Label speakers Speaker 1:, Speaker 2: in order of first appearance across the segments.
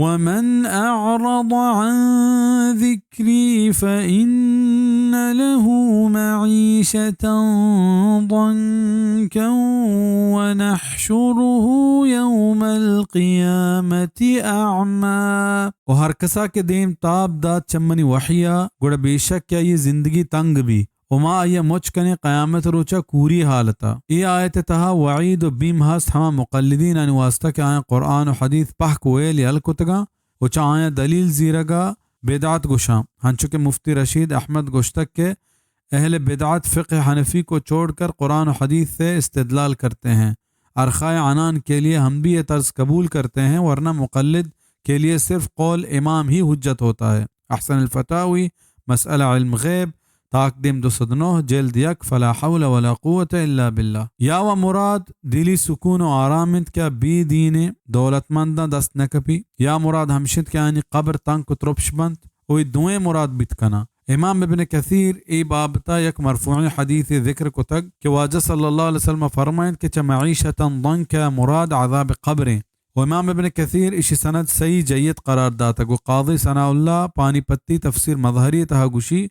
Speaker 1: ومن أعرض عن ذكري فإن له معيشة ضنكا ونحشره يوم القيامة أعمى. اور ہر کسا کے دیم تاب داد چمنی وحیا گوڑا بے شک کیا یہ زندگی تنگ بھی وما یہ مچ کنے قیامت روچا کوری حالتا. یہ آیت تہا وعید و بیم ہست ہما مقلدین ان واسطہ کہ آئیں قرآن و حدیث پاک ویلی الکتگا وچا آئیں دلیل زیرگا بدعت گشاں. ہنچو کہ مفتی رشید احمد گشتک کے اہل بدعت فقہ حنفی کو چھوڑ کر قرآن و حدیث سے استدلال کرتے ہیں. ارخائے عنان کے لیے ہم بھی یہ طرز قبول کرتے ہیں، ورنہ مقلد کے لیے صرف قول امام ہی حجت ہوتا ہے. احسن الفتاوی مسئلہ علم غیب تاقدیم 209 جلد 1 فلا حول ولا قوت الا باللہ. یا و مراد دلی سکون و آرامت کیا بی دین دولت مندہ دست نکپی، یا مراد ہمشت کیا یعنی قبر تنگ کو ترپش بند وہی دوئیں مراد بیت کنا. امام ابن کثیر ای بابتا یک مرفوع حدیث ذکر کو تک کہ واجہ صلی اللہ علیہ وسلم فرمائیں کہ چا معیشتا ضنکا مراد عذاب قبریں. و امام ابن کثیر اسی سند صحیح جید قرار داتا گو قاضی ثناء اللہ پانی پتی تفسیر مظہری تہا گوشی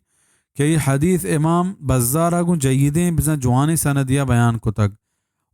Speaker 1: کہ یہ حدیث امام بزارہ گو جیدیں بزن جوانی سندیہ بیان کو تک.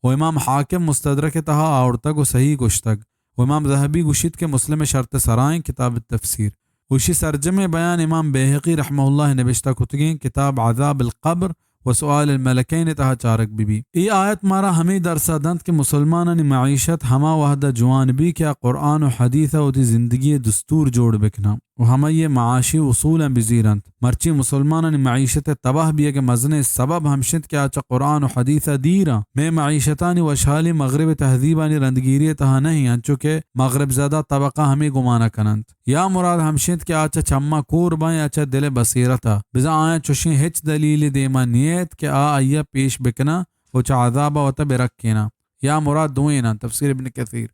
Speaker 1: و امام حاکم مستدرک تہا آورتا گو صحیح گوشتک. و امام ذہبی گوشید کے مسلم شرط سرائیں کتاب التفسیر. وشی سرجم بیان امام بیہقی رحمہ اللہ نبشتہ کتگیں کتاب عذاب القبر و سؤال الملکین تہا چارک بی بی. ای آیت مارا ہمیں درسہ دند کہ مسلمانانی معیشت ہما وحدہ جوان بھی کیا قرآن و حدیث و دی زندگی دستور جوڑ بکنا و ہمیں یہ معاشی اصولا بزیرند. مرچی مسلمانانی معیشت تباہ بھی ہے کہ مزن سبب ہمشت کیا چا قرآن و حدیث دیرا میں معیشتانی وشحالی مغرب تہذیبانی رندگیری تہا نہیں انچو کہ مغرب زدہ طبقہ ہمیں گمانا کنند. یا مراد ہمشت کیا آچا چما کور بائیں اچھا دل بصیرتا بزا آئیں چوشیں ہچ دلیل دیما نیت کہ آئیا پیش بکنا و چا عذابہ و تب رکھینا. یا مراد دوئینا تفسیر ابن کثیر.